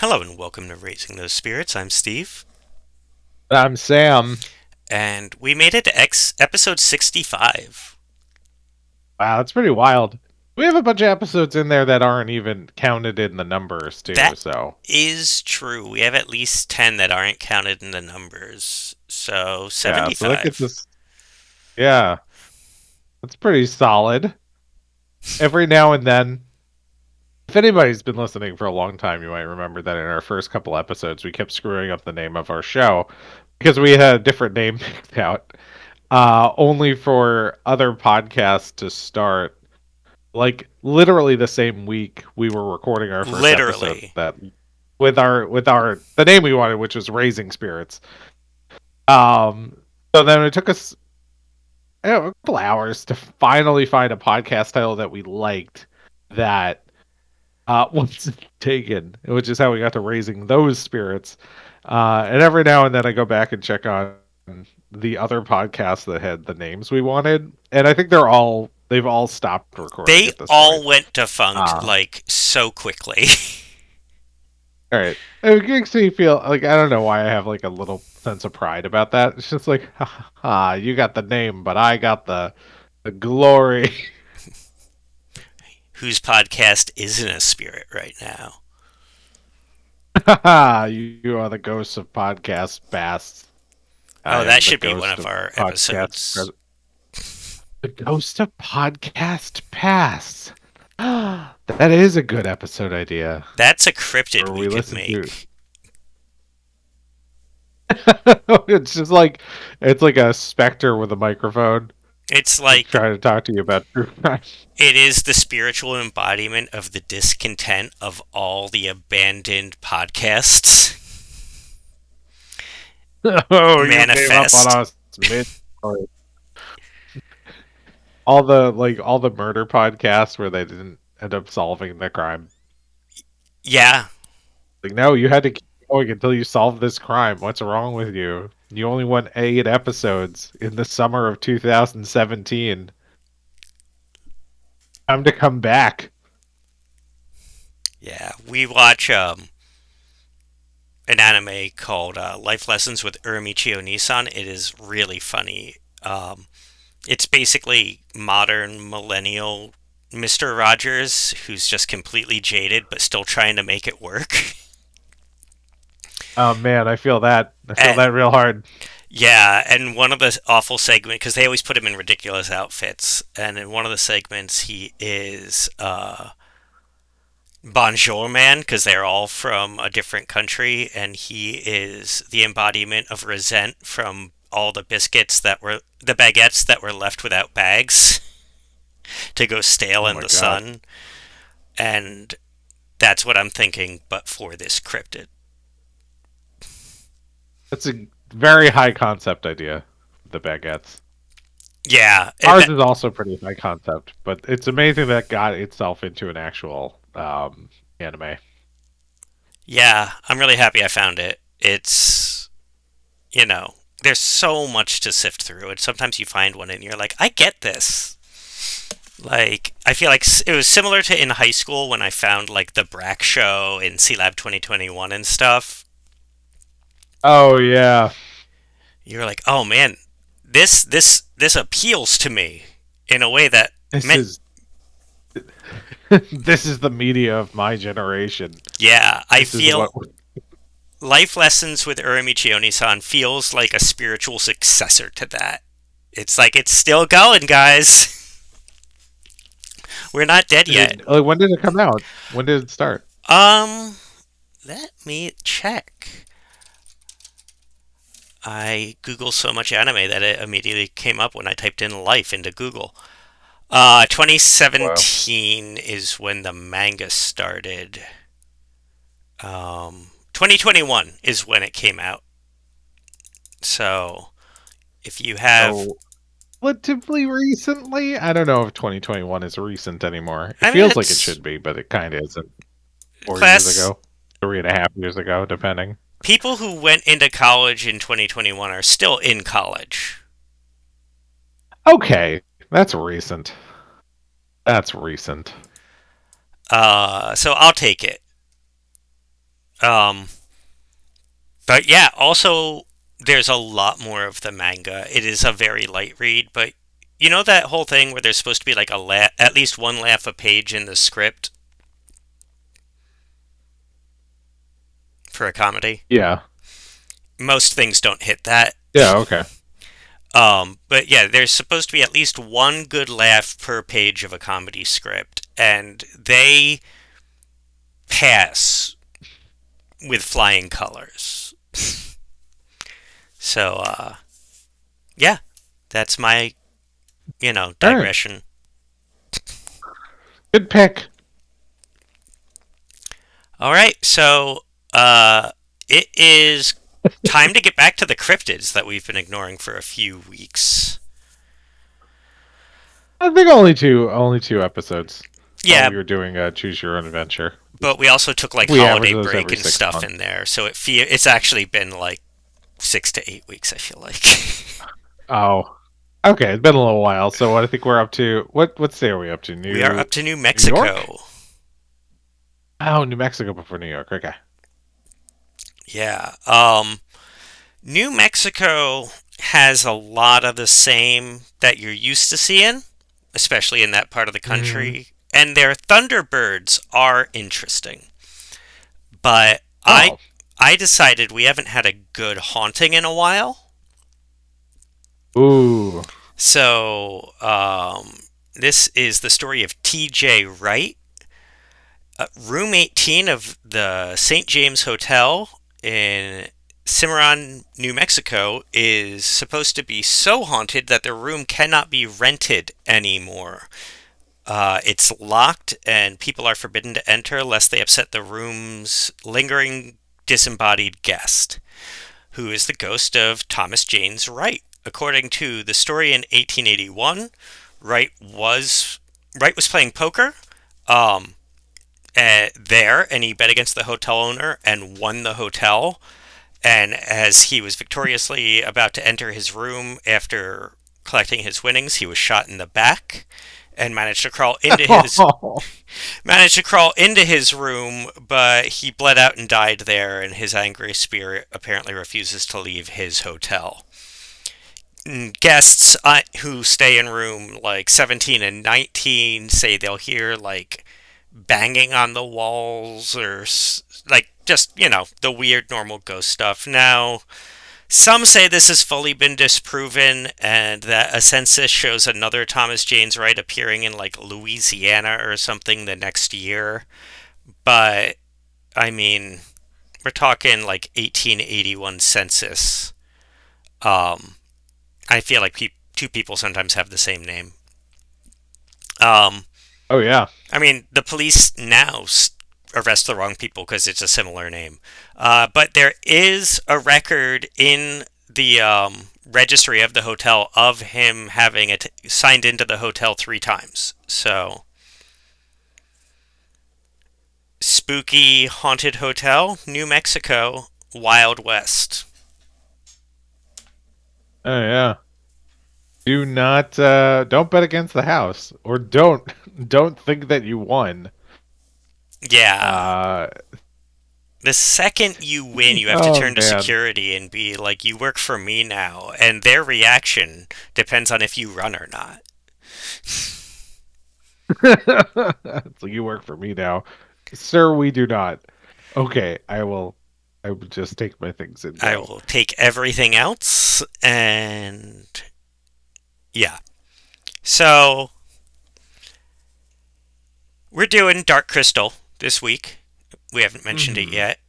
Hello and welcome to Raising Those Spirits. I'm Steve, I'm Sam. and we made it to episode 65. Wow, that's pretty wild. We have a bunch of episodes in there that aren't even counted in the numbers, too, That so. is true. We have at least 10 that aren't counted in the numbers. So Yeah, so that gets 75. us. Yeah, that's pretty solid. Every now and then, if anybody's been listening for a long time, you might remember that in our first couple episodes, we kept screwing up the name of our show because we had a different name picked out, only for other podcasts to start. Like literally the same week we were recording our first episode Literally. that with our the name we wanted, which was Raising Spirits. Um so then it took us a couple hours to finally find a podcast title that we liked that wasn't taken, which is how we got to Raising Those Spirits. And every now and then I go back and check on the other podcasts that had the names we wanted, and I think they've all stopped recording They at this all point. went defunct Uh, like so quickly. All right. It makes me feel like I don't know why I have like a little sense of pride about that. It's just like, ha, ha, ha, you got the name, but I got the glory. Whose podcast isn't a spirit right now? You are the ghost of podcast past. I Oh, that am the should be one ghost of of our podcast episodes. present. The ghost of podcast past. That is a good episode idea. That's a cryptid Where we we could listen to. make. It's just like it's like a specter with a microphone It's like trying to talk to you about true crime. it is the spiritual embodiment of the discontent of all the abandoned podcasts. Oh, you gave up on Manifest. us mid. All the murder podcasts where they didn't end up solving the crime. Yeah, Like, no, you had to keep going until you solved this crime. What's wrong with you? You only went 8 episodes in the summer of 2017. Time to come back. yeah. We watch an anime called Life Lessons with Uramichio Nissan. It is really funny. It's basically modern millennial Mr. Rogers who's just completely jaded but still trying to make it work. Oh man, I feel that. I feel And that real hard. yeah, and one of the awful segments, because they always put him in ridiculous outfits, and in one of the segments he is Bonjour Man, because they're all from a different country, and he is the embodiment of resent from all the the baguettes that were left without bags to go stale Oh in my the god. sun. And that's what I'm thinking, but for this cryptid. That's a very high concept idea. The baguettes. Yeah, Ours is also pretty high concept, but it's amazing that got itself into an actual anime. yeah, I'm really happy I found it. It's, you know, there's so much to sift through, and sometimes you find one and you're like, I get this. Like, I feel like it was similar to in high school when I found, like, the Brack show in C Lab 2021 and stuff. Oh yeah, You're like, oh man, this appeals to me in a way that this meant, is this is the media of my generation. yeah, I This is what. feel Life Lessons with Uramichi Onisan feels like a spiritual successor to that. It's like, it's still going, guys. We're not dead yet. When did it come out? When did it start? Um, Let me check. I Google so much anime that it immediately came up when I typed in life into Google. Wow. 2017 is when the manga started. 2021 is when it came out. So if you have, So relatively recently. I don't know if 2021 is recent anymore. It I mean, feels like it it's should be, but it kind of isn't. 4 years class. ago, 3.5 years ago, depending. People who went into college in 2021 are still in college. Okay, that's recent. That's recent. So I'll take it. Um, but yeah, also there's a lot more of the manga. It is a very light read, but you know that whole thing where there's supposed to be like at least one laugh a page in the script for a comedy. Yeah. Most things don't hit that. Yeah. Okay. But yeah, there's supposed to be at least one good laugh per page of a comedy script, and they pass with flying colors. So, yeah, that's my, All right. digression. Good pick. All right, so, it is time to get back to the cryptids that we've been ignoring for a few weeks. I think only two episodes while Yeah, we were doing Choose Your Own Adventure. but we also took like We average holiday those break every and 6 months. stuff in there, so it's actually been like 6 to 8 weeks. I feel like. Oh, okay. It's been a little while. So what I think we're up to? What state are we up to? We are New up to New New York? Mexico. Oh, New Mexico before New York. Okay. Yeah. New Mexico has a lot of the same that you're used to seeing, especially in that part of the Mm. country. And their Thunderbirds are interesting. But I Oh. I decided we haven't had a good haunting in a while. Ooh. So, this is the story of TJ Wright, room 18 of the St. James Hotel in Cimarron, New Mexico, is supposed to be so haunted that the room cannot be rented anymore. It's locked, and people are forbidden to enter lest they upset the room's lingering disembodied guest, who is the ghost of Thomas James Wright. According to the story in 1881, Wright was playing poker. Um, there, and he bet against the hotel owner and won the hotel. And as he was victoriously about to enter his room after collecting his winnings, he was shot in the back and managed to crawl into his room, but he bled out and died there, and his angry spirit apparently refuses to leave his hotel. Guests who stay in room like 17 and 19 say they'll hear like banging on the walls or like just, the weird normal ghost stuff. Now, some say this has fully been disproven and that a census shows another Thomas James Wright appearing in like Louisiana or something the next year. But I mean, we're talking like 1881 census. Um, I feel like two people sometimes have the same name. Um, Oh yeah. I mean, the police now arrest the wrong people because it's a similar name. But there is a record in the registry of the hotel of him having signed into the hotel 3 times. So, spooky haunted hotel, New Mexico, Wild West. Oh yeah. Do not don't bet against the house, or don't think that you won. Yeah. Uh The second you win, you have to oh turn to man. security and be like, you work for me now. And their reaction depends on if you run or not. So you work for me now. Sir, we do not. Okay, I will just take my things and I go. will take everything else, and yeah. So we're doing Dark Crystal this week. We haven't mentioned it Hmm. yet.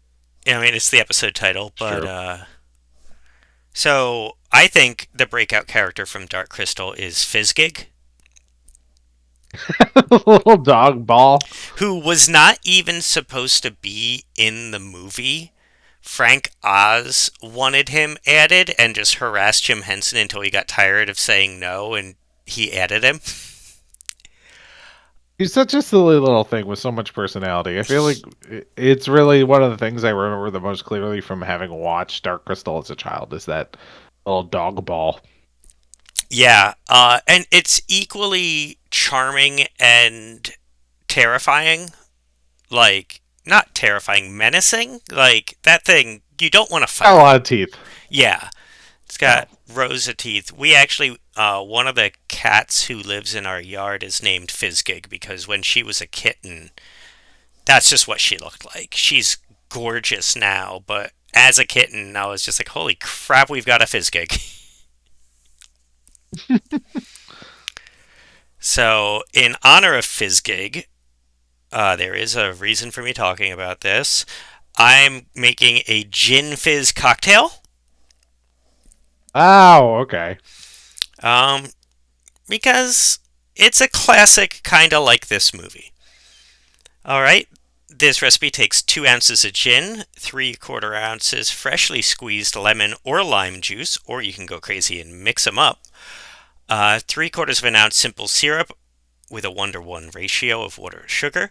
I mean, it's the episode title, It's but true. so I think the breakout character from Dark Crystal is Fizzgig, Little dog ball. who was not even supposed to be in the movie. Frank Oz wanted him added and just harassed Jim Henson until he got tired of saying no and he added him. He's such a silly little thing with so much personality. I feel like it's really one of the things I remember the most clearly from having watched Dark Crystal as a child is that little dog ball. Yeah, and it's equally charming and terrifying. Like, not terrifying, menacing. Like that thing, you don't want to Got a fight it. lot of teeth. Yeah, it's No. got rows of teeth. We actually, one of the cats who lives in our yard is named Fizzgig because when she was a kitten, that's just what she looked like. She's gorgeous now, but as a kitten, I was just like, holy crap, we've got a Fizzgig. So, in honor of Fizzgig, there is a reason for me talking about this. I'm making a gin fizz cocktail. Oh, okay. Um, because it's a classic, kind of like this movie. All right, this recipe takes 2 ounces of gin, 3/4 ounces freshly squeezed lemon or lime juice, or you can go crazy and mix them up. 3/4 of an ounce simple syrup with a 1-to-1 ratio of water to sugar.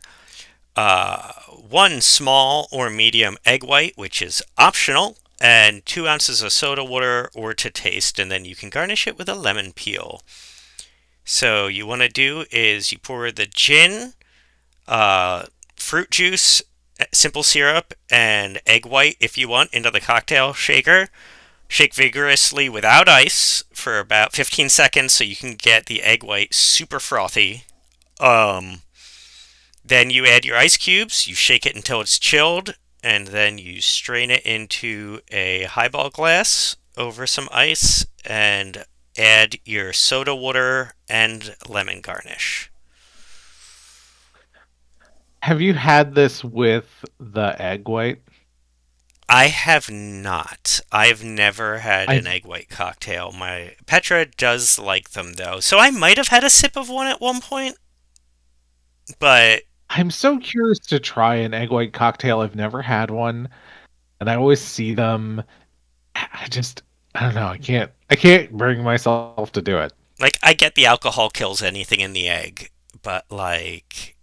One small or medium egg white, which is optional, and 2 ounces of soda water or to taste, and then you can garnish it with a lemon peel. So you want to do is you pour the gin, uh, fruit juice, simple syrup, and egg white if you want into the cocktail shaker. Shake vigorously without ice for about 15 seconds so you can get the egg white super frothy. Um, then you add your ice cubes, you shake it until it's chilled, and then you strain it into a highball glass over some ice and add your soda water and lemon garnish. Have you had this with the egg white? I have not. I've never had I an egg white cocktail. My Petra does like them though, so I might have had a sip of one at one point, but I'm so curious to try an egg white cocktail. I've never had one, and I always see them. I don't know. I can't bring myself to do it. like I get the alcohol kills anything in the egg, but like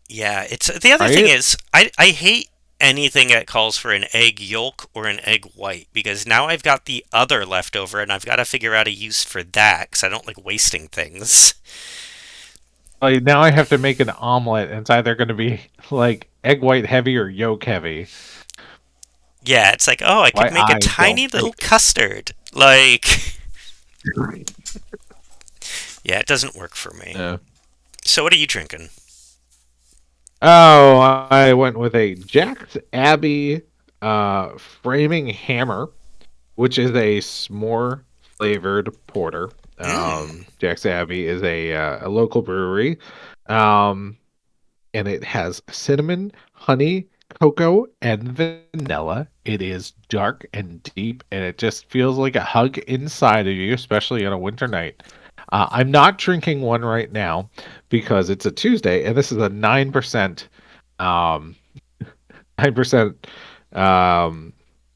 yeah, it's the other thing Right? is I hate anything that calls for an egg yolk or an egg white because now I've got the other left over and I've got to figure out a use for that because I don't like wasting things. Like now I have to make an omelet, and it's either going to be like egg white heavy or yolk heavy. Yeah, it's like, oh, I Why could make a I don't tiny little make custard. Like, it. yeah, it doesn't work for me. Yeah. So, what are you drinking? Oh, I went with a Jack's Abbey framing hammer, which is a s'more flavored porter. Mmm. Jack's Abbey is a local brewery, um, and it has cinnamon, honey, cocoa, and vanilla. It is dark and deep, and it just feels like a hug inside of you, especially on a winter night. I'm not drinking one right now because it's a Tuesday, and this is a 9%, um, 9%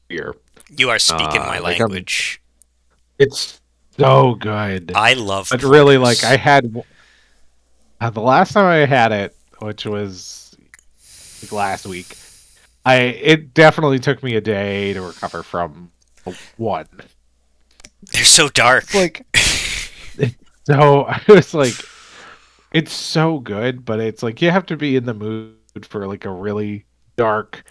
beer. You are speaking my Like I'm language. It's so good. I love But really, like porters. I had the last time I had it, which was like last week. It definitely took me a day to recover from one. They're so dark. Like so, I was like, it's so good, but it's like you have to be in the mood for like a really dark,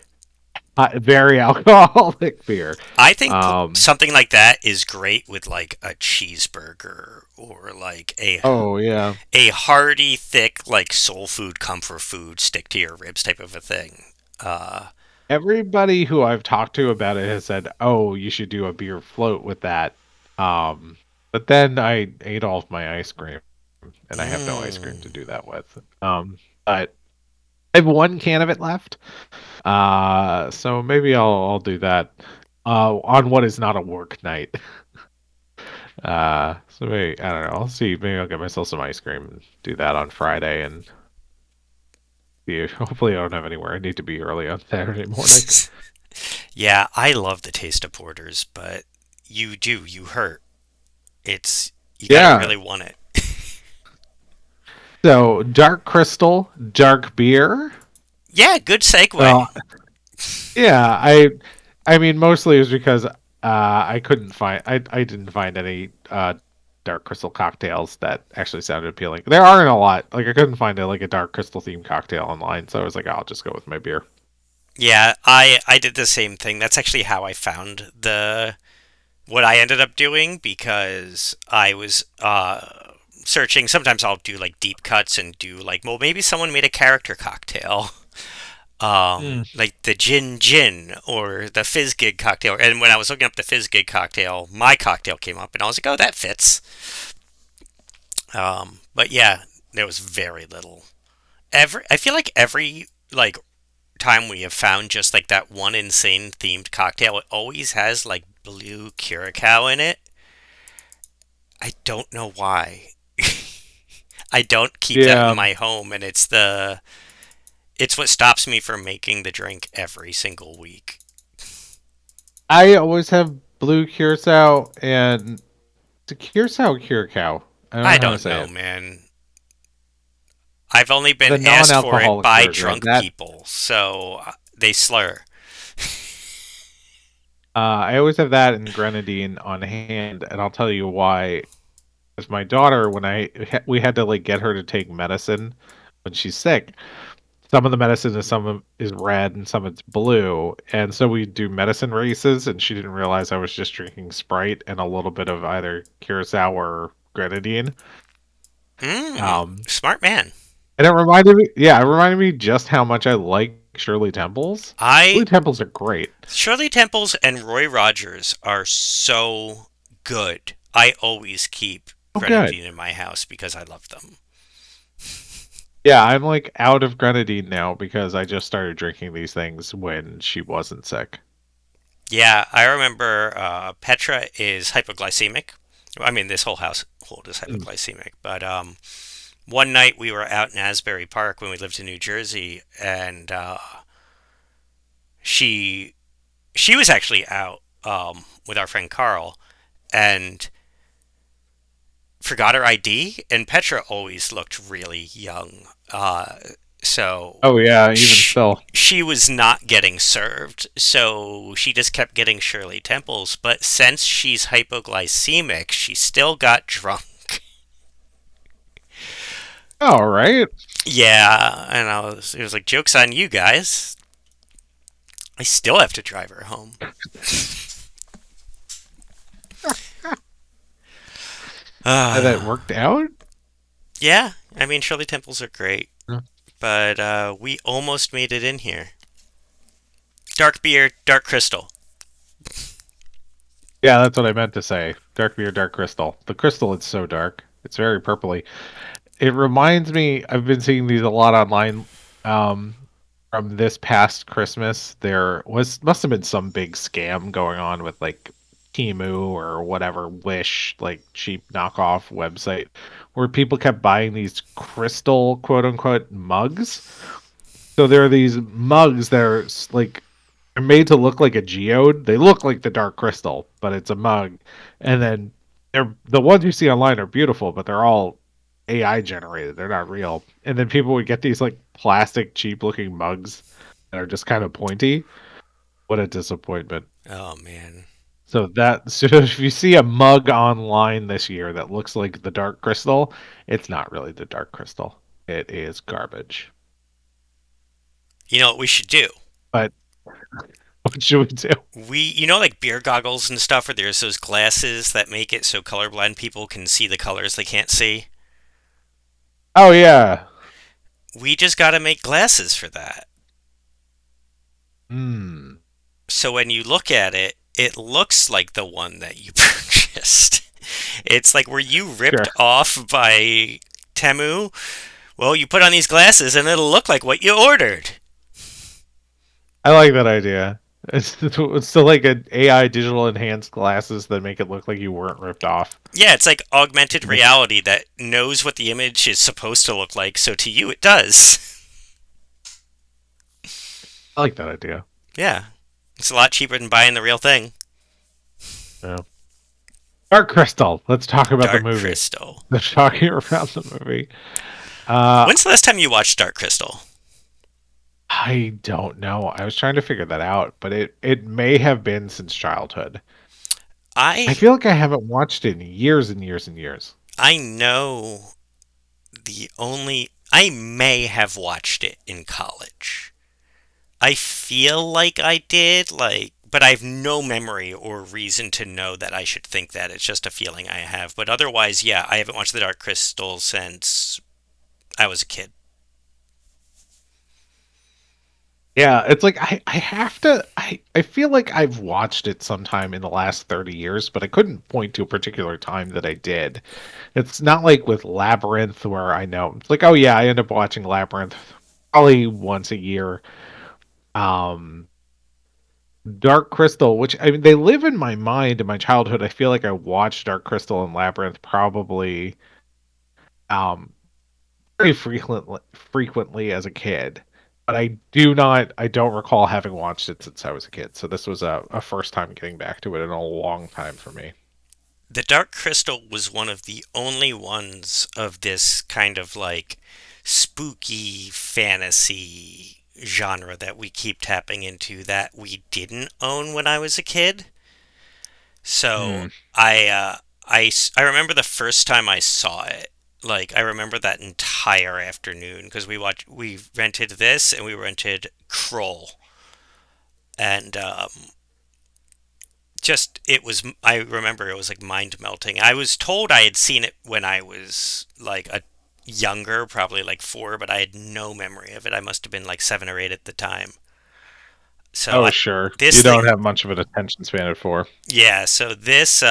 very alcoholic beer. I think Um. something like that is great with like a cheeseburger or like Oh yeah. a hearty, thick, like soul food, comfort food, stick to your ribs type of a thing. Uh, Everybody who I've talked to about it has said, "Oh, you should do a beer float with that." Um, but then I ate all of my ice cream, and I have no ice cream to mm. do that with. But I have one can of it left. So maybe I'll do that. On what is not a work night. So maybe I don't know. I'll see. Maybe I'll get myself some ice cream and do that on Friday, and see. Hopefully, I don't have anywhere I need to be early on Saturday morning. Yeah, I love the taste of porters, but you hurt. It's you gotta Yeah. really want it. So dark crystal, dark beer. Yeah, good Well, segue. yeah, I mean mostly it was because I couldn't find I didn't find any dark crystal cocktails that actually sounded appealing. There aren't a lot. Like I couldn't find a dark crystal themed cocktail online, so I was like, I'll just go with my beer. Yeah, I did the same thing. That's actually how I found the what I ended up doing because I was searching. Sometimes I'll do like deep cuts and do like, well, maybe someone made a character cocktail, Mm. like the gin or the fizz gig cocktail. And when I was looking up the fizz gig cocktail, my cocktail came up, and I was like, oh, that fits. But yeah, there was very little. I feel like every like time we have found just like that one insane themed cocktail, it always has like blue curacao in it. I don't know why. I don't keep that in Yeah, my home, and it's what stops me from making the drink every single week. I always have blue curacao and the curacao. I don't I know how to don't say know, it. man. I've only been The asked for it non-alcoholic by version drunk that people, so they slur. I always have that and grenadine on hand, and I'll tell you why. As my daughter, when we had to like get her to take medicine when she's sick, some of the medicine is red and some it's blue, and so we do medicine races, and she didn't realize I was just drinking Sprite and a little bit of either curacao or grenadine. Um, Smart man. and it reminded me just how much I like Shirley Temples. I Shirley Temples are great. Shirley Temples and Roy Rogers are so good. I always keep Oh, good. grenadine in my house because I love them. Yeah, I'm like out of grenadine now because I just started drinking these things when she wasn't sick. Yeah, I remember Petra is hypoglycemic. I mean, this whole household is Mm. hypoglycemic. But one night we were out in Asbury Park when we lived in New Jersey, and she she was actually out with our friend Carl and forgot her ID. And Petra always looked really young, so Oh yeah, even sh still. she was not getting served, so she just kept getting Shirley Temples. But since she's hypoglycemic, she still got drunk. All right. Yeah, and it was like, joke's on you guys. I still have to drive her home. And that Uh, worked out? yeah, I mean, Shirley Temples are great, Yeah, but we almost made it in here. Dark beer, dark crystal. that's what I meant to say. Dark beer, dark crystal. The crystal is so dark. It's very purpley. It reminds me, I've been seeing these a lot online. Um, from this past Christmas, there must have been some big scam going on with like Temu or whatever Wish, like cheap knockoff website, where people kept buying these crystal quote unquote mugs. So there are these mugs that are like they're made to look like a geode. They look like the dark crystal, but it's a mug. And then the ones you see online are beautiful, but they're all AI generated. They're not real. And then people would get these like plastic cheap looking mugs that are just kind of pointy. What a disappointment. Oh man. So if you see a mug online this year that looks like the dark crystal, it's not really the dark crystal. It is garbage. You know what we should do? But what should we do? Like beer goggles and stuff, where there's those glasses that make it so colorblind people can see the colors they can't see. Oh yeah. We just gotta make glasses for that. Hmm. So when you look at it, it looks like the one that you purchased. It's like, were you ripped Sure. off by Temu? Well, you put on these glasses and it'll look like what you ordered. I like that idea. It's still like an AI digital enhanced glasses that make it look like you weren't ripped off. Yeah, it's like augmented Make- reality that knows what the image is supposed to look like, so to you it does. I like that idea. Yeah, it's a lot cheaper than buying the real thing. Yeah. Dark Crystal. Let's talk about the Dark movie. Crystal. Let's talk about the movie. Uh, When's the last time you watched Dark Crystal? I don't know. I was trying to figure that out, but it may have been since childhood. I I feel like I haven't watched it in years and years and years. I know I may have watched it in college. I feel like I did, but I have no memory or reason to know that I should think that. It's just a feeling I have. But otherwise, yeah, I haven't watched The Dark Crystal since I was a kid. Yeah, it's like I have to I feel like I've watched it sometime in the last 30 years, but I couldn't point to a particular time that I did. It's not like with Labyrinth where I know. It's like, oh yeah, I end up watching Labyrinth probably once a year. Um Dark Crystal, which I mean they live in my mind in my childhood. I feel like I watched Dark Crystal and Labyrinth probably um very frequently as a kid. But I don't recall having watched it since I was a kid. So this was a first time getting back to it in a long time for me. The Dark Crystal was one of the only ones of this kind of spooky fantasy genre that we keep tapping into that we didn't own when I was a kid. So Hmm. I remember the first time I saw it. Like I remember that entire afternoon because we rented this and we rented Kroll and just it was I remember it was like mind melting. I was told I had seen it when I was like a younger, probably like 4, but I had no memory of it. I must have been like 7 or 8 at the time. So Oh, I sure. this You don't thing have much of an attention span for. yeah, so this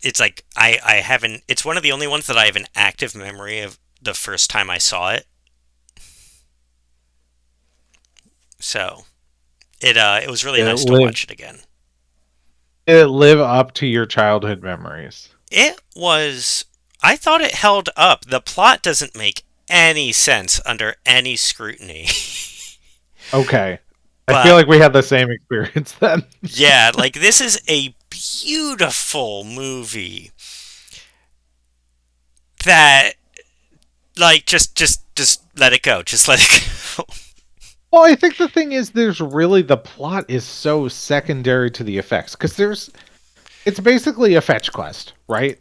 it's like I haven't it's one of the only ones that I have an active memory of the first time I saw it. So it was really It nice to live watch it again. it live up to your childhood memories. It was I thought it held up. The plot doesn't make any sense under any scrutiny. Okay. I feel But like we had the same experience then. yeah, like this is a beautiful movie that just let it go. Just let it go. Well, I think the thing is the plot is so secondary to the effects because it's basically a fetch quest, right?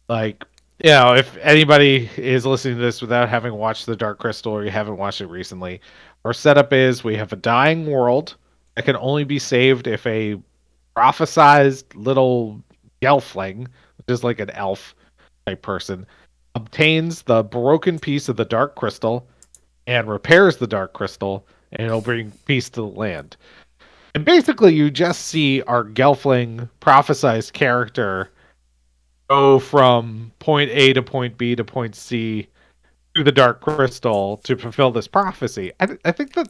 Like, if anybody is listening to this without having watched The Dark Crystal or you haven't watched it recently, our setup is we have a dying world that can only be saved if a prophesized little gelfling, which is like an elf type person, obtains the broken piece of the Dark Crystal and repairs the Dark Crystal, and it'll bring peace to the land. And basically, you just see our gelfling prophesized character go from point A to point B to point C to the Dark Crystal to fulfill this prophecy. I think that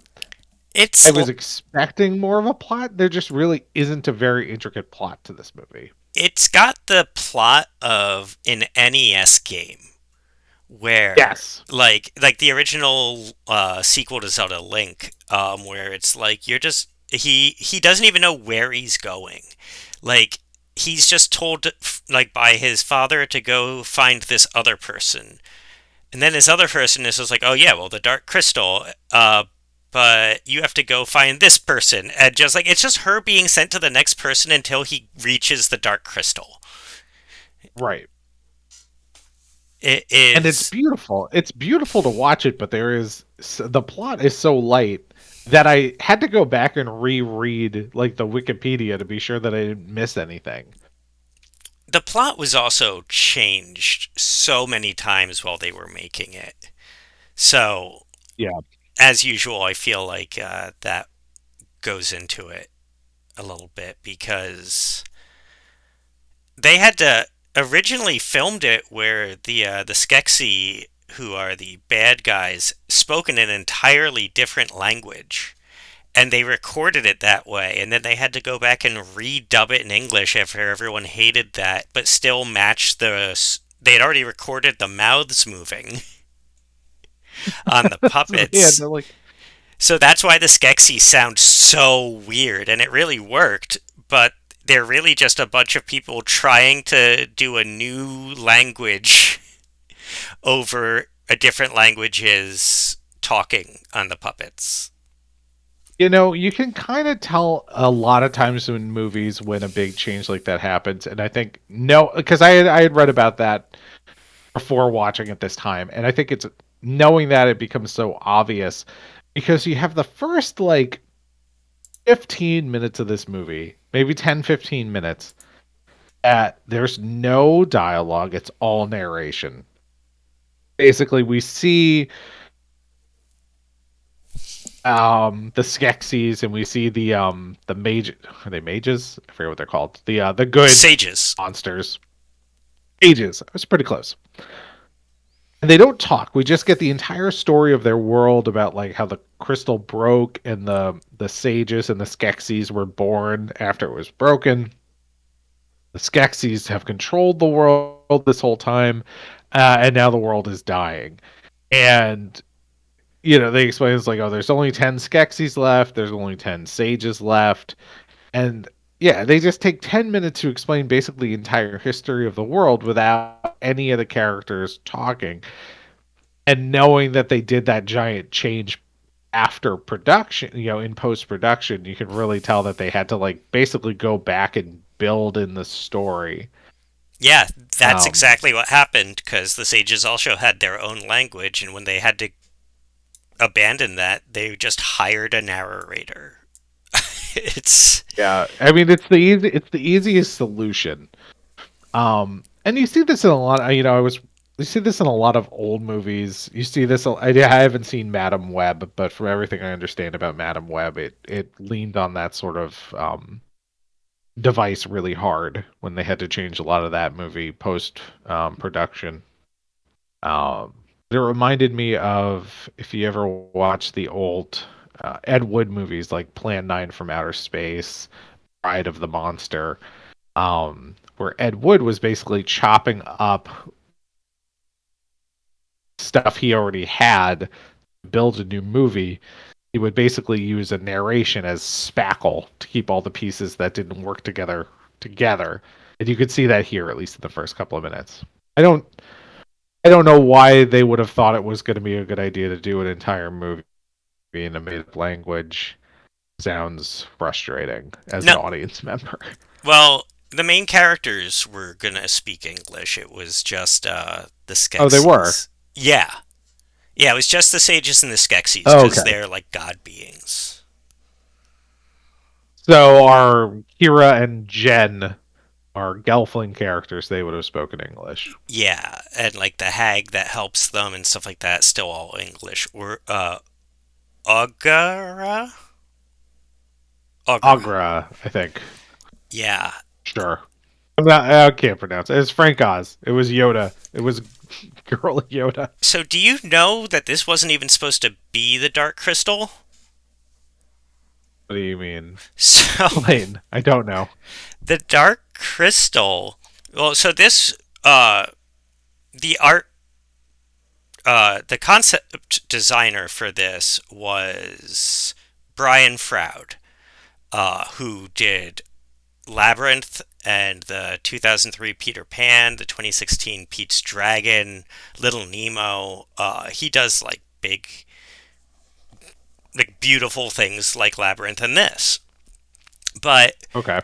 I It's was expecting more of a plot. There just really isn't a very intricate plot to this movie. it's got the plot of an NES game where Yes. like the original sequel to Zelda Link, where it's like you're just he doesn't even know where he's going. Like he's just told like by his father to go find this other person. And then this other person is just like, "Oh yeah, well the Dark Crystal but you have to go find this person." And just like it's just her being sent to the next person until he reaches the Dark Crystal. Right. It And it's is beautiful. It's beautiful to watch it, but the plot is so light that I had to go back and reread like the Wikipedia to be sure that I didn't miss anything. the plot was also changed so many times while they were making it. So, Yeah. as usual, I feel like that goes into it a little bit because they had to originally filmed it where the Skeksis, who are the bad guys, spoke in an entirely different language. And they recorded it that way, and then they had to go back and redub it in English after everyone hated that, but still match the. They had already recorded the mouths moving on the So yeah, puppets, they're like, so that's why the Skeksis sound so weird, and it really worked. But they're really just a bunch of people trying to do a new language over a different language's talking on the puppets. You can kind of tell a lot of times in movies when a big change like that happens, and I think no, because I had read about that before watching it this time, and I think it's knowing that it becomes so obvious because you have the first like 15 minutes of this movie, maybe 10-15 minutes, that there's no dialogue, it's all narration. Basically, we see the Skeksis and we see the mage, are they mages? I forget what they're called. The good Sages. monsters. Mages. I was pretty close. And they don't talk. We just get the entire story of their world about like how the crystal broke and the sages and the Skeksis were born after it was broken. The Skeksis have controlled the world this whole time, and now the world is dying. And they explain it's like, oh, there's only 10 Skeksis left. There's only 10 sages left, and yeah, they just take 10 minutes to explain basically the entire history of the world without any of the characters talking. And knowing that they did that giant change after production, in post production, you can really tell that they had to like basically go back and build in the story. Yeah, that's Um, exactly what happened because the sages also had their own language, and when they had to abandon that, they just hired a narrator. it's yeah, I mean it's the easiest solution. And you see this in a lot. You see this in a lot of old movies. You see this. I haven't seen Madam Web, but from everything I understand about Madam Web, it leaned on that sort of device really hard when they had to change a lot of that movie post production. Um, it reminded me of if you ever watch the old Ed Wood movies like Plan 9 from Outer Space, Bride of the Monster, where Ed Wood was basically chopping up stuff he already had to build a new movie. He would basically use a narration as spackle to keep all the pieces that didn't work together. And you could see that here, at least in the first couple of minutes. I don't I don't know why they would have thought it was going to be a good idea to do an entire movie in a made up language. Sounds frustrating as an no. audience member. Well, the main characters were gonna speak English. It was just the Oh, they were. Skeksis. Yeah, yeah, it was just the sages and the Skeksis Oh, because okay. they're like god beings. So our Kira and Jen are Gelfling characters. They would have spoken English. Yeah, and like the hag that helps them and stuff like that, still all English. Or Ogara, Ogra. Agra, I think. Yeah. Sure. I can't pronounce it. It's Frank Oz. It was Yoda. It was girl Yoda. So do you know that this wasn't even supposed to be the Dark Crystal? What do you mean? So Explain. I don't know. the Dark Crystal. Well, so this the art the concept designer for this was Brian Froud, who did Labyrinth and the 2003 Peter Pan, the 2016 Pete's Dragon, Little Nemo. He does like big, like beautiful things like Labyrinth and this. But Okay.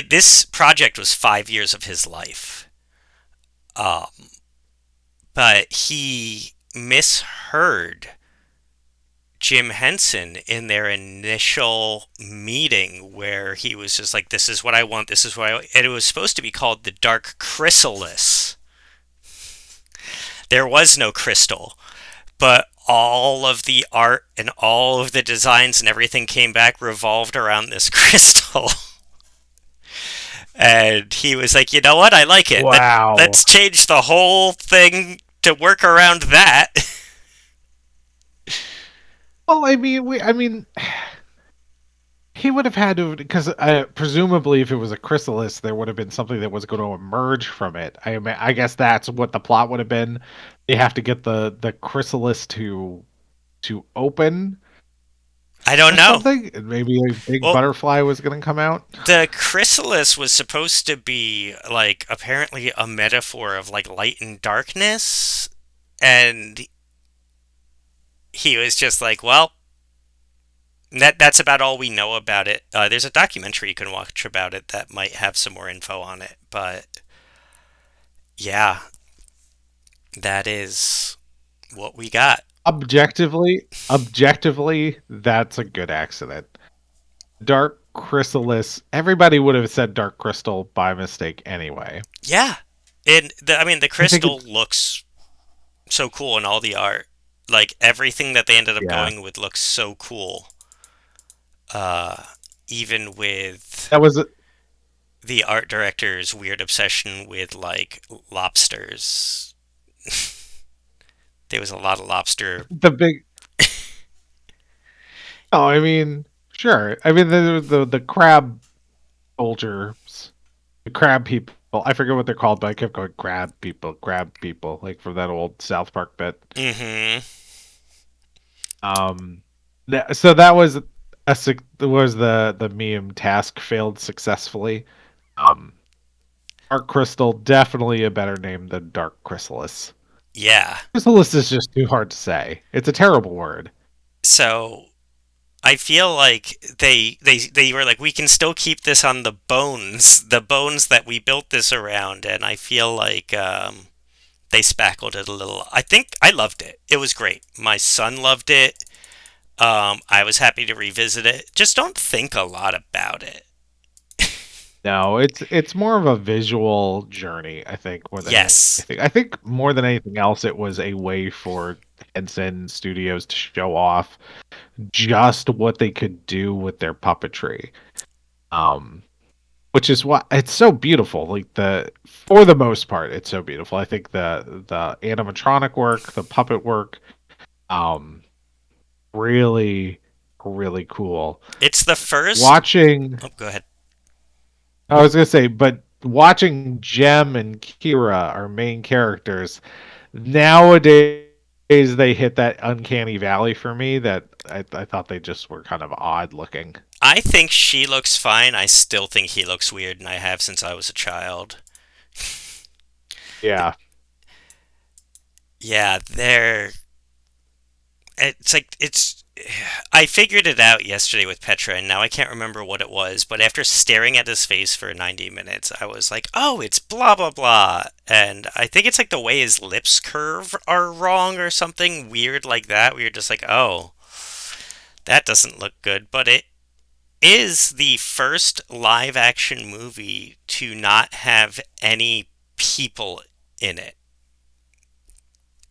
this project was 5 years of his life. Um, but he misheard Jim Henson in their initial meeting where he was just like, this is what I want, this is what I want. And it was supposed to be called the Dark Chrysalis. There was no crystal, but all of the art and all of the designs and everything came back revolved around this crystal. And he was like, you know what? I like it. Wow. Let's change the whole thing to work around that. Well, I mean, he would have had to because presumably, if it was a chrysalis, there would have been something that was going to emerge from it. I guess that's what the plot would have been. They have to get the chrysalis to open I don't or know. something, and maybe a big Well, butterfly was going to come out. the chrysalis was supposed to be like apparently a metaphor of like light and darkness, and he was just like, well, That's about all we know about it. There's a documentary you can watch about it that might have some more info on it, but yeah, that is what we got. Objectively, that's a good accident. Dark Chrysalis. Everybody would have said Dark Crystal by mistake anyway. Yeah, and I mean, the I think crystal it's looks so cool in all the art. Like everything that they ended up yeah. going with looks so cool. Uh, Even with That was the art director's weird obsession with like lobsters. There was a lot of lobster. the big. Oh, I mean, sure. I mean the crab soldiers, the crab people. I forget what they're called, but I kept going crab people, like from that old South Park bit. Mm-hmm. Um, so that was was the meme task failed successfully. Um, Dark Crystal definitely a better name than Dark Chrysalis. Yeah. Chrysalis is just too hard to say. It's a terrible word. So I feel like they were like, we can still keep this on the bones that we built this around, and I feel like they spackled it a little. I think I loved it. It was great. My son loved it. I was happy to revisit it. Just don't think a lot about it. No, it's more of a visual journey, I think, more than Yes, anything. I think more than anything else, it was a way for Henson Studios to show off just what they could do with their puppetry. Um, which is why it's so beautiful. Like the for the most part, it's so beautiful. I think the animatronic work, the puppet work, um, really, really cool. it's the first. Watching Oh, go ahead. I was gonna say, but watching Jem and Kira, our main characters, nowadays they hit that uncanny valley for me that I thought they just were kind of odd looking. I think she looks fine. I still think he looks weird, and I have since I was a child. Yeah, Yeah, they're. It's like it's. I figured it out yesterday with Petra, and now I can't remember what it was. But after staring at his face for 90 minutes, I was like, "Oh, it's blah blah blah." And I think it's like the way his lips curve are wrong or something weird like that. We were just like, "Oh, that doesn't look good." But it is the first live action movie to not have any people in it.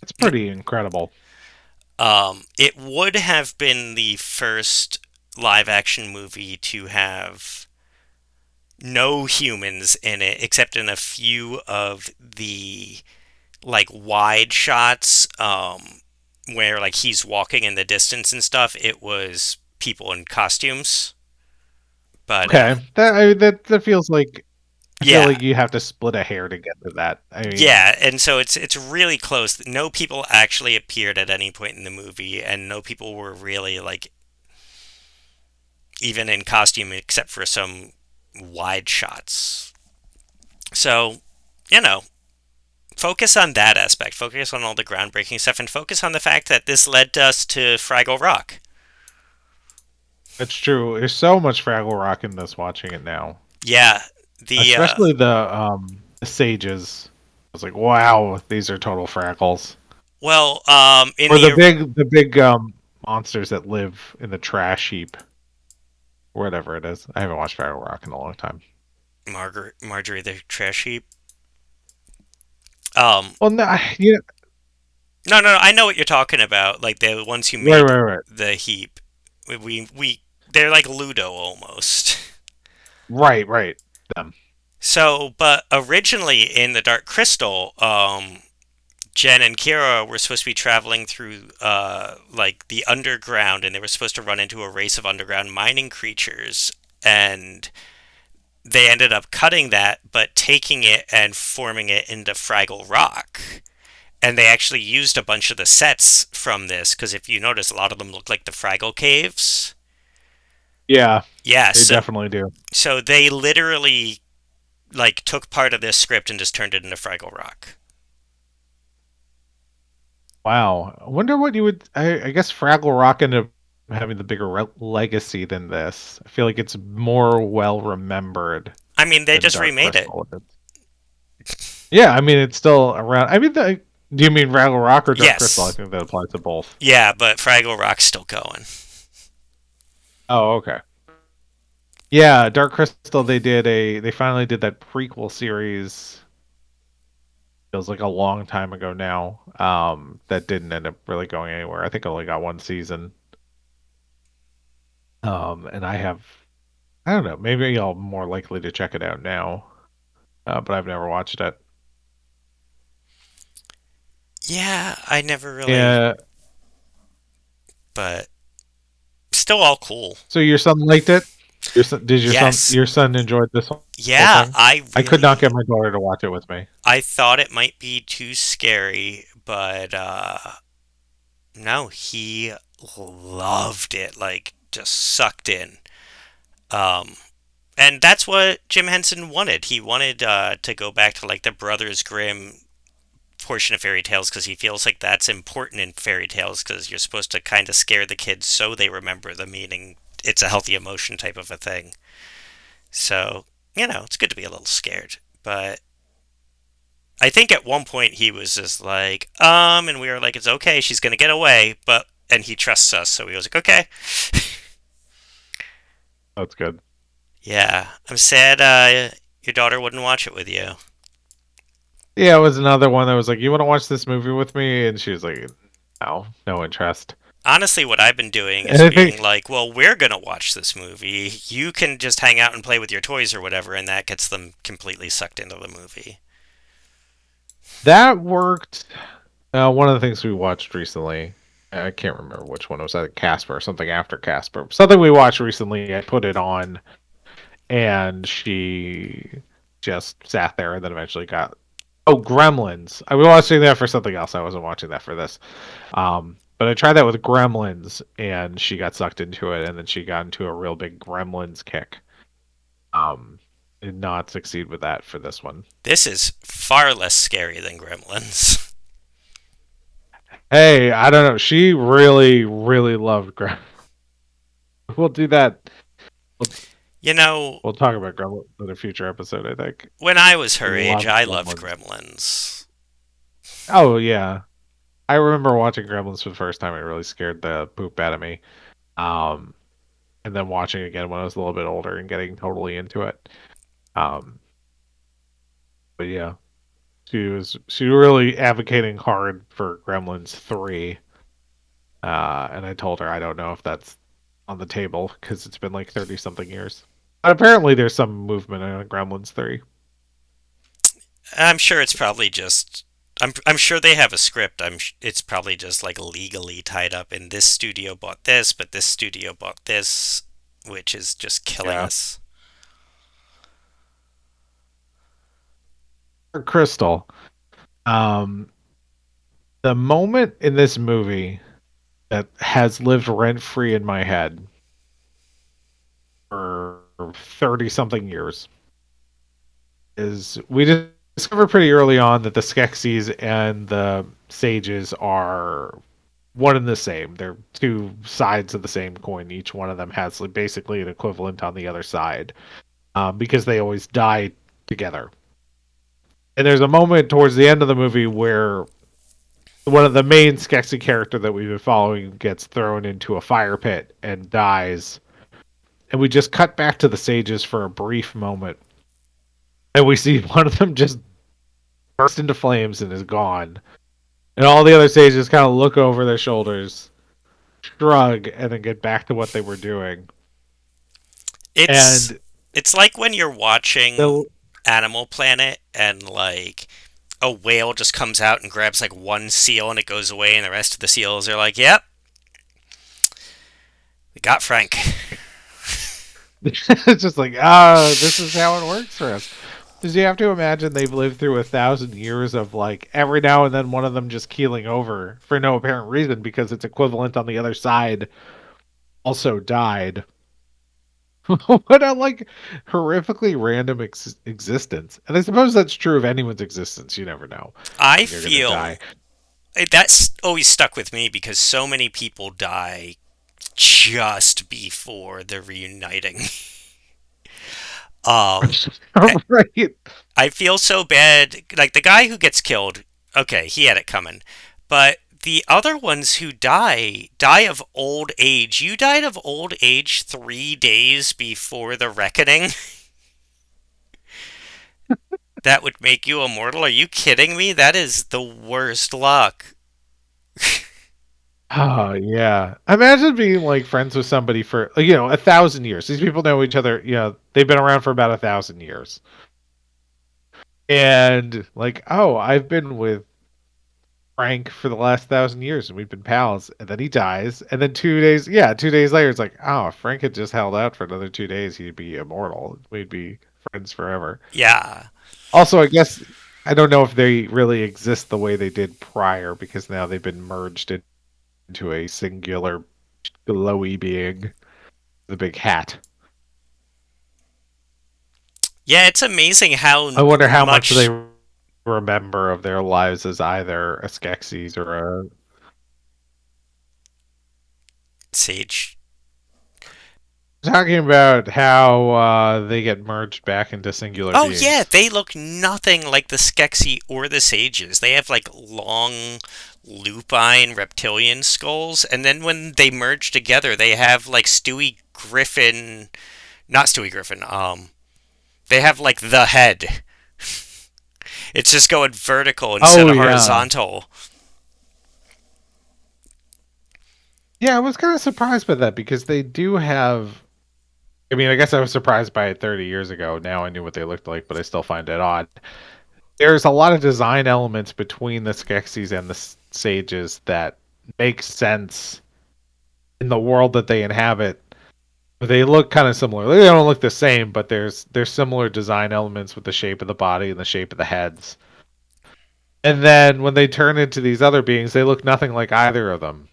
it's pretty incredible. It would have been the first live action movie to have no humans in it, except in a few of the like wide shots, where like he's walking in the distance and stuff. It was people in costumes, but Okay, that feels like I feel yeah, like you have to split a hair to get to that. I mean, yeah, and so it's really close. No people actually appeared at any point in the movie, and no people were really like even in costume except for some wide shots. So, you know, focus on that aspect. Focus on all the groundbreaking stuff, and focus on the fact that this led us to Fraggle Rock. that's true. There's so much Fraggle Rock in this. Watching it now, Yeah, the especially the sages. I was like, wow, these are total Fraggles. in Or the the big monsters that live in the trash heap, or whatever it is. I haven't watched Fraggle Rock in a long time. Marjorie the Trash Heap. Um, Well, no, yeah, no, I know what you're talking about. Like the ones who right, made right, right, the heap. We they're like Ludo almost. right. Them. So, but originally in the Dark Crystal, Jen and Kira were supposed to be traveling through like the underground, and they were supposed to run into a race of underground mining creatures, and they ended up cutting that, but taking it and forming it into Fraggle Rock. And they actually used a bunch of the sets from this because if you notice, a lot of them look like the Fraggle caves. Yeah, Yeah, they definitely do. so they literally like took part of this script and just turned it into Fraggle Rock. Wow. I wonder what you would. I guess Fraggle Rock ended up having the bigger legacy than this. I feel like it's more well remembered I mean, they than just Dark remade it. Crystal. Yeah, I mean it's still around. I mean, do you mean Fraggle Rock or Dark Crystal? I Yes. think that applies to both. Yeah, but Fraggle Rock's still going. Oh, okay. Yeah, Dark Crystal. They finally did that prequel series. Feels like a long time ago now. That didn't end up really going anywhere. I think I only got one season. And I don't know, maybe I'm more likely to check it out now. But I've never watched it. Yeah, I never really, Yeah. but still all cool. So your son liked it? Did Yes. your son enjoyed this whole Yeah, thing? I I could not get really my daughter to watch it with me. I thought it might be too scary, but no, he loved it, like just sucked in. Um and that's what Jim Henson wanted. He wanted to go back to like the Brothers Grimm portion of fairy tales because he feels like that's important in fairy tales because you're supposed to kind of scare the kids so they remember the meaning. It's a healthy emotion type of a thing. So, it's good to be a little scared. But I think at one point he was just like, and we were like, it's okay, she's gonna get away, and he trusts us, so he was like, okay. That's good. Yeah, I'm sad your daughter wouldn't watch it with you. Yeah, it was another one that was like, "You want to watch this movie with me?" And she was like, "No, no interest." Honestly, what I've been doing And is I being think like, well, we're gonna watch this movie. You can just hang out and play with your toys or whatever, and that gets them completely sucked into the movie. that worked. One of the things we watched recently, I can't remember which one it was. At Casper or something after Casper. Something we watched recently. I put it on, and she just sat there, and then eventually got. Oh, Gremlins! I was watching that for something else. I wasn't watching that for this. But I tried that with Gremlins, and she got sucked into it, and then she got into a real big Gremlins kick. Did not succeed with that for this one. This is far less scary than Gremlins. Hey, I don't know. She really, really loved Gremlins. We'll do that. We'll, You know, we'll talk about Gremlins in a future episode. I think. when I was She her age, loved I loved Gremlins. Gremlins. Oh yeah, I remember watching Gremlins for the first time. It really scared the poop out of me. Um, and then watching again when I was a little bit older and getting totally into it. Um, but yeah, she really advocating hard for Gremlins 3. And I told her I don't know if that's on the table because it's been like 30 something years. But apparently there's some movement on Gremlins 3. I'm sure it's probably just. I'm sure they have a script. It's probably just like legally tied up in this studio bought this, but this studio bought this, which is just killing Yeah. us. Crystal. Um, the moment in this movie that has lived rent free in my head for 30 something years is we discovered pretty early on that the Skeksis and the Sages are one and the same. They're two sides of the same coin. Each one of them has like, basically an equivalent on the other side because they always die together. And there's a moment towards the end of the movie where one of the main Skeksis character that we've been following gets thrown into a fire pit and dies. And we just cut back to the Sages for a brief moment. And we see one of them just burst into flames and is gone. And all the other Sages kind of look over their shoulders, shrug, and then get back to what they were doing. It's And it's like when you're watching the Animal Planet and like a whale just comes out and grabs like one seal and it goes away, and the rest of the seals are like, "Yep, we got Frank." it's just like, this is how it works for us. Because you have to imagine they've lived through 1,000 years of like every now and then one of them just keeling over for no apparent reason because its equivalent on the other side also died. What a like horrifically random existence. And I suppose that's true of anyone's existence. You never know I when you're gonna feel die. that's always stuck with me because so many people die just before the reuniting. Um, Right. I feel so bad. Like the guy who gets killed, okay, he had it coming. But the other ones who die of old age. You died of old age 3 days before the reckoning? That would make you immortal? Are you kidding me? That is the worst luck. Oh yeah. Imagine being like friends with somebody for 1,000 years. These people know each other. They've been around for about 1,000 years, and like, oh, I've been with Frank for the last 1,000 years, and we've been pals. And then he dies, and then 2 days, yeah, 2 days later, it's like, oh, if Frank had just held out for another 2 days, he'd be immortal. We'd be friends forever. Yeah. Also, I guess I don't know if they really exist the way they did prior because now they've been merged into a singular glowy being, the big hat. Yeah, it's amazing how I wonder how much they much remember of their lives as either a Skeksis or a. Sage. Talking about how they get merged back into singular Oh yeah, beings. they look nothing like the Skeksis or the Sages. They have like long lupine reptilian skulls, and then when they merge together, they have like Stewie Griffin, not Stewie Griffin. They have like the head. It's just going vertical instead Oh of yeah, horizontal. yeah. I was kind of surprised by that because they do have. I mean, I guess I was surprised by it 30 years ago. Now I knew what they looked like, but I still find it odd. There's a lot of design elements between the Skeksis and the Sages that make sense in the world that they inhabit. They look kind of similar. They don't look the same, but there's similar design elements with the shape of the body and the shape of the heads. And then when they turn into these other beings, they look nothing like either of them.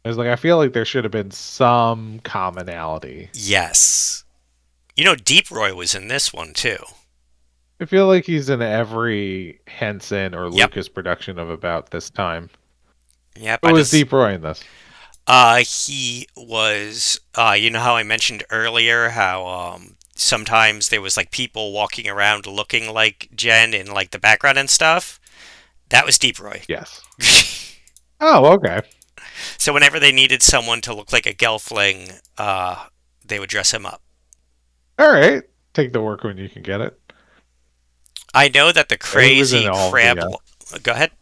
It's like I feel like there should have been some commonality. Yes. You know, Deep Roy was in this one too. I feel like he's in every Henson or Yep. Lucas production of about this time. Yep. Who was Deep Roy in this? He was. You know how I mentioned earlier how sometimes there was like people walking around looking like Jen in like the background and stuff. That was Deep Roy. Yes. Oh, okay. So whenever they needed someone to look like a Gelfling, they would dress him up. All right. Take the work when you can get it. I know that the He was in crazy all of the. crab. Go ahead.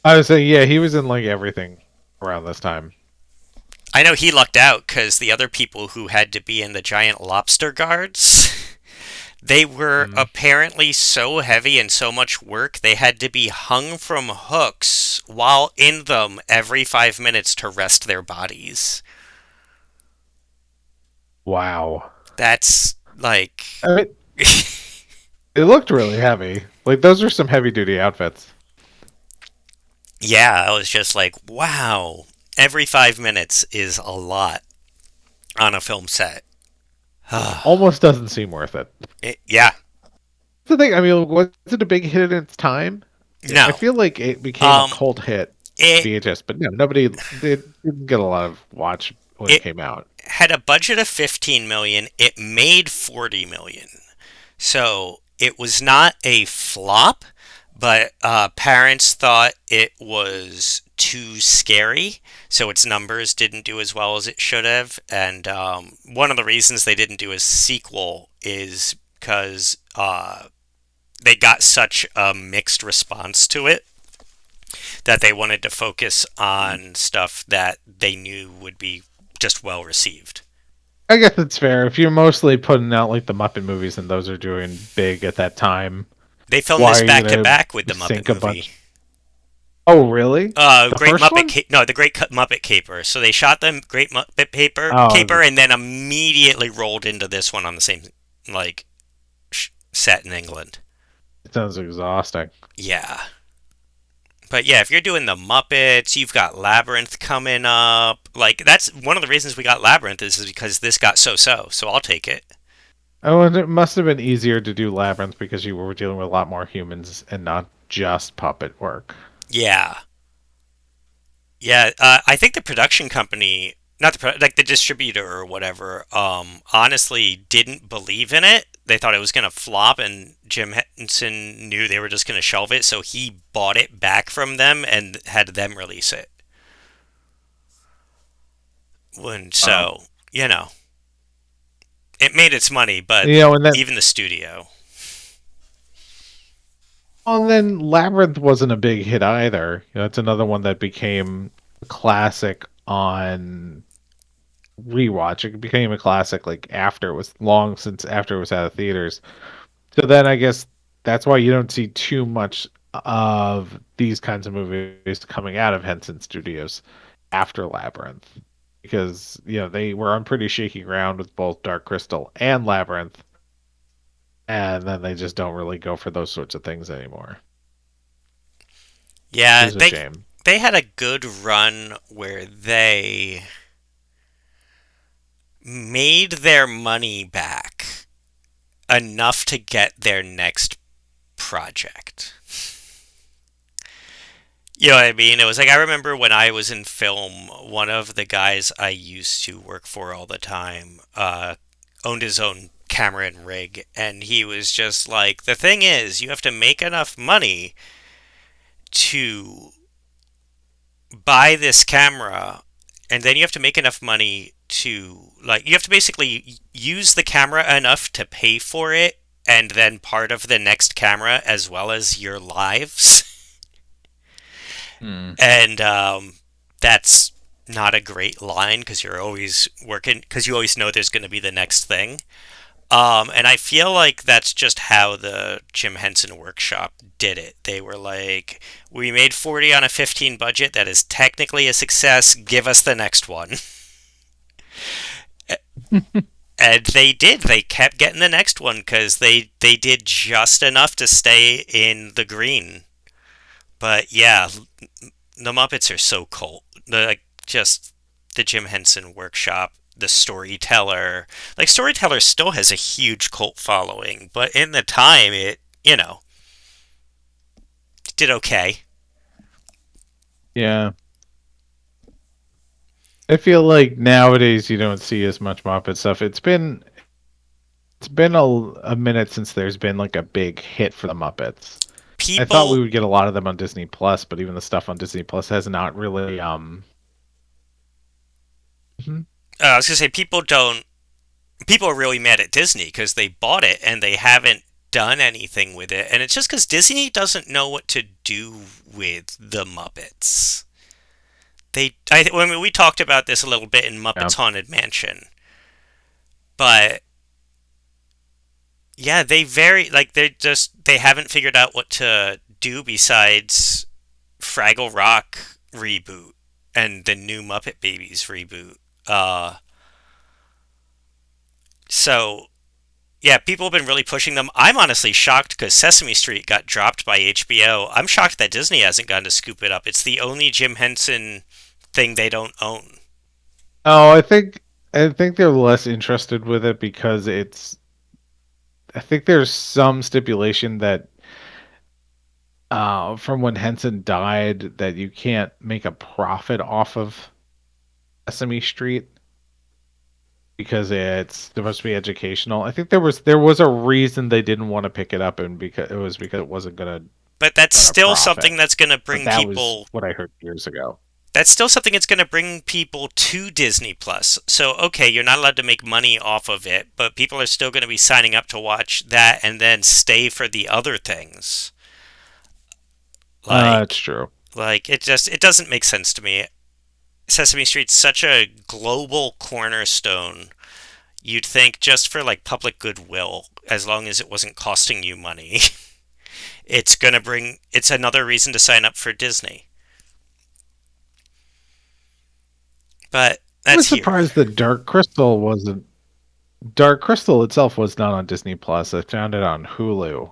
I was saying, yeah, he was in like everything around this time. I know he lucked out because the other people who had to be in the giant lobster guards, they were Mm. apparently so heavy and so much work they had to be hung from hooks while in them every 5 minutes to rest their bodies. Wow. That's like. I mean, it looked really heavy. Like those are some heavy duty outfits. Yeah, I was just like, wow. Every 5 minutes is a lot on a film set. Almost doesn't seem worth it. Yeah, The thing, I mean, was it a big hit in its time? I no. feel like it became a Um, cult hit it VHS, but no, nobody didn't get a lot of watch when it it came out. had a budget of 15 million. It made 40 million. So it was not a flop, but parents thought it was too scary, so its numbers didn't do as well as it should have. And one of the reasons they didn't do a sequel is because they got such a mixed response to it that they wanted to focus on stuff that they knew would be just well received. I guess it's fair if you're mostly putting out like the Muppet movies and those are doing big at that time. They filmed Why this are you back to gonna back with the Muppet sink a movie. bunch? Oh, really? The Great first Muppet one? No, the Great Muppet Caper. So they shot the Great Muppet Oh, Caper and then immediately rolled into this one on the same like set in England. it sounds exhausting. Yeah. But yeah, if you're doing the Muppets, you've got Labyrinth coming up. Like that's one of the reasons we got Labyrinth is because this got so. So I'll take it. Oh, and it must have been easier to do Labyrinth because you were dealing with a lot more humans and not just puppet work. Yeah. Yeah, I think the production company, not like the distributor or whatever, honestly didn't believe in it. They thought it was going to flop, and Jim Henson knew they were just going to shelve it, so he bought it back from them and had them release it. And Uh, so, you know, it made its money, but and then even the studio. and then Labyrinth wasn't a big hit either. It's another one that became a classic on rewatch. It became a classic like after it was long since after it was out of theaters. So then I guess that's why you don't see too much of these kinds of movies coming out of Henson Studios after Labyrinth. Because, they were on pretty shaky ground with both Dark Crystal and Labyrinth, and then they just don't really go for those sorts of things anymore. Which Yeah, is a shame. they had a good run where they made their money back enough to get their next project. You know what I mean? It was like I remember when I was in film, one of the guys I used to work for all the time owned his own camera and rig, and he was just like, the thing is, you have to make enough money to buy this camera, and then you have to make enough money to like you have to basically use the camera enough to pay for it, and then part of the next camera as well as your lives. Hmm. And that's not a great line because you're always working because you always know there's going to be the next thing. And I feel like that's just how the Jim Henson Workshop did it. They were like, we made 40 on a 15 budget. That is technically a success. Give us the next one. And they did. They kept getting the next one because they did just enough to stay in the green. But yeah, the Muppets are so cult. Like just the Jim Henson Workshop, the Storyteller. Like Storyteller still has a huge cult following, but in the time it, did okay. Yeah. I feel like nowadays you don't see as much Muppet stuff. It's been a minute since there's been like a big hit for the Muppets. I thought we People, would get a lot of them on Disney Plus, but even the stuff on Disney Plus has not really Mhm. I was gonna say people don't. People are really mad at Disney because they bought it and they haven't done anything with it, and it's just because Disney doesn't know what to do with the Muppets. I mean, we talked about this a little bit in Yeah. Muppets Haunted Mansion, but yeah, they haven't figured out what to do besides Fraggle Rock reboot and the new Muppet Babies reboot. Uh, so yeah, people have been really pushing them. I'm honestly shocked because Sesame Street got dropped by HBO. I'm shocked that Disney hasn't gone to scoop it up. It's the only Jim Henson thing they don't own. Oh, I think they're less interested with it because I think there's some stipulation that from when Henson died that you can't make a profit off of Sesame Street because it's supposed to be educational. I think there was a reason they didn't want to pick it up, and because it wasn't gonna But that's run a still profit. something that's going to But bring that was people what I heard years ago. that's still something that's going to bring people to Disney Plus. So, okay, you're not allowed to make money off of it, but people are still going to be signing up to watch that and then stay for the other things. It's Like true. it doesn't make sense to me. Sesame Street's such a global cornerstone. You'd think just for like public goodwill, as long as it wasn't costing you money, it's another reason to sign up for Disney. But I that's was here. surprised that Dark Crystal itself was not on Disney Plus. I found it on Hulu.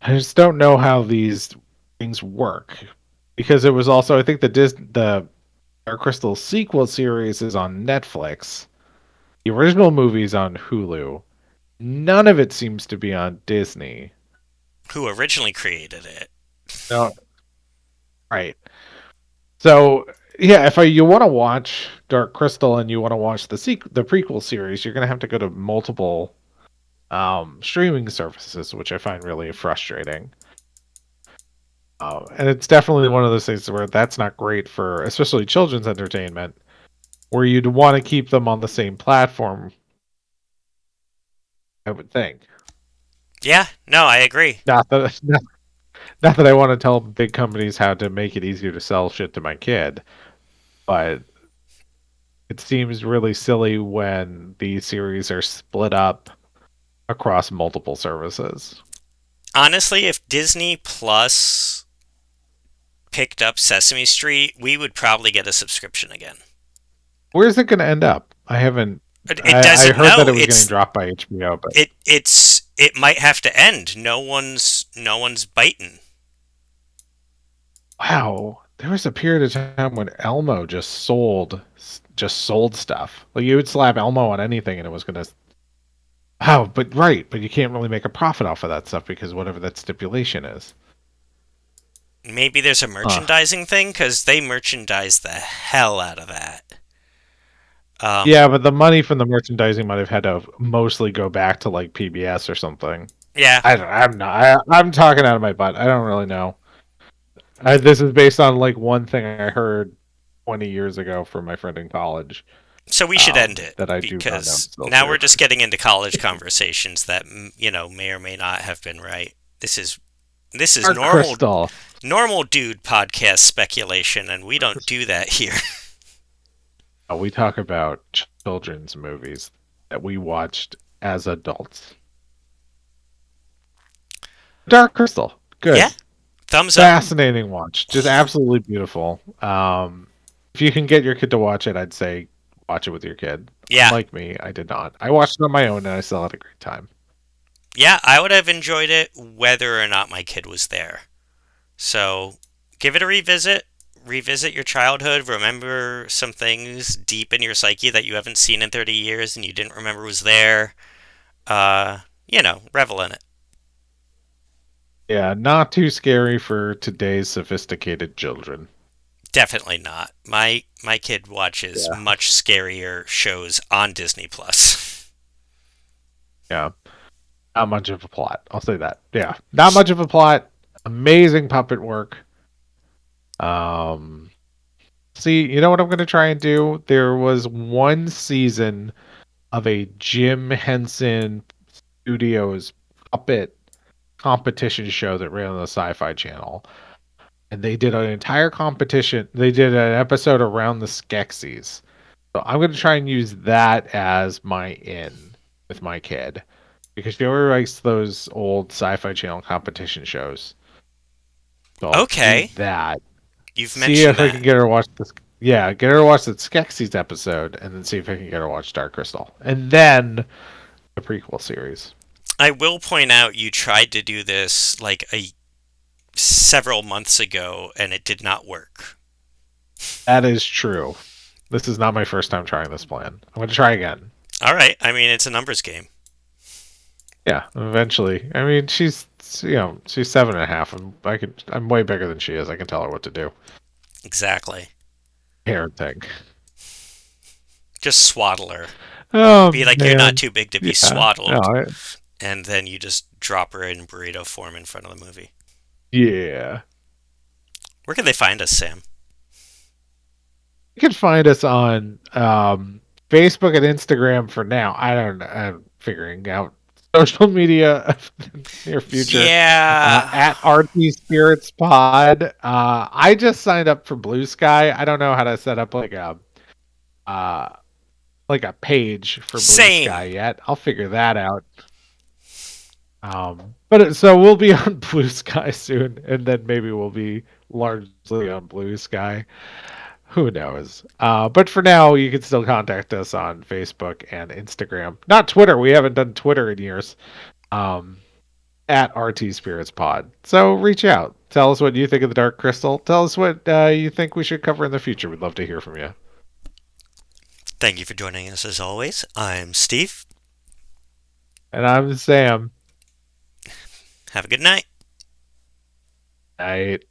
I just don't know how these things work because it was also I think the Dark Crystal sequel series is on Netflix. The original movie's on Hulu. None of it seems to be on Disney. Who originally created it? No, right. So yeah, if you want to watch Dark Crystal and you want to watch the prequel series, you're gonna have to go to multiple streaming services, which I find really frustrating. And it's definitely one of those things where that's not great for, especially children's entertainment, where you'd want to keep them on the same platform. I would think. Yeah, no, I agree. Not that not that I want to tell big companies how to make it easier to sell shit to my kid, but it seems really silly when these series are split up across multiple services. Honestly, if Disney Plus picked up Sesame Street, we would probably get a subscription again. Where's it going to end up? I haven't. It I doesn't heard that know. it was getting dropped by HBO, but It might have to end. No one's biting. wow, there was a period of time when Elmo just sold stuff. Like you would slap Elmo on anything, and it was going to. Oh, but right, but you can't really make a profit off of that stuff because whatever that stipulation is. Maybe there's a Huh. merchandising thing because they merchandise the hell out of that. Um, Yeah, but the money from the merchandising might have had to mostly go back to like PBS or something. yeah. I'm not. I'm talking out of my butt. I don't really know. This is based on like one thing I heard 20 years ago from my friend in college. So we should end it That I do find out because still now true. we're just getting into college conversations that may or may not have been right. This is Dark normal Crystal. normal dude podcast speculation, and we don't do that here. We talk about children's movies that we watched as adults. Dark Crystal. Yeah, Good. thumbs up. Fascinating watch. Just absolutely beautiful. If you can get your kid to watch it, I'd say watch it with your kid. Yeah, Unlike me, I did not. I watched it on my own and I still had a great time. yeah, I would have enjoyed it whether or not my kid was there. So give it a revisit. Revisit your childhood. Remember some things deep in your psyche that you haven't seen in 30 years and you didn't remember was there. Revel in it. Yeah, not too scary for today's sophisticated children. Definitely not. My kid watches Yeah. much scarier shows on Disney Plus. Yeah. Not much of a plot. I'll say that. Yeah. Not much of a plot. Amazing puppet work. Um See, you know what I'm gonna try and do? There was one season of a Jim Henson Studios puppet competition show that ran on the Sci-Fi Channel. And they did an entire competition. They did an episode around the Skeksis. So I'm going to try and use that as my in with my kid because she already likes those old Sci-Fi Channel competition shows. So I'll do Okay, that. you've See mentioned if I that. can get her to watch this. Yeah, get her to watch the Skeksis episode, and then see if I can get her to watch Dark Crystal, and then the prequel series. I will point out you tried to do this like several months ago and it did not work. That is true. This is not my first time trying this plan. I'm going to try again. All right, I mean it's a numbers game. Yeah, eventually. I mean, she's 7.5, and I'm way bigger than she is. I can tell her what to do. Exactly. Parenting. Just swaddle her. Oh Be like you're not man. too big to be Yeah. No. swaddled, and then you just drop her in burrito form in front of the movie. Yeah. Where can they find us, Sam? You can find us on Facebook and Instagram for now. I don't know. I'm figuring out social media of the near future. Yeah. At RTSpiritsPod. I just signed up for Blue Sky. I don't know how to set up uh like a page for Blue Sky Same. yet. I'll figure that out. So we'll be on Blue Sky soon, and then maybe we'll be largely on Blue Sky. Who knows? But for now, you can still contact us on Facebook and Instagram. Not Twitter. We haven't done Twitter in years. Um, at RTSpiritsPod. So reach out. Tell us what you think of the Dark Crystal. Tell us what you think we should cover in the future. We'd love to hear from you. Thank you for joining us as always. I'm Steve. And I'm Sam. Have a good night. Night.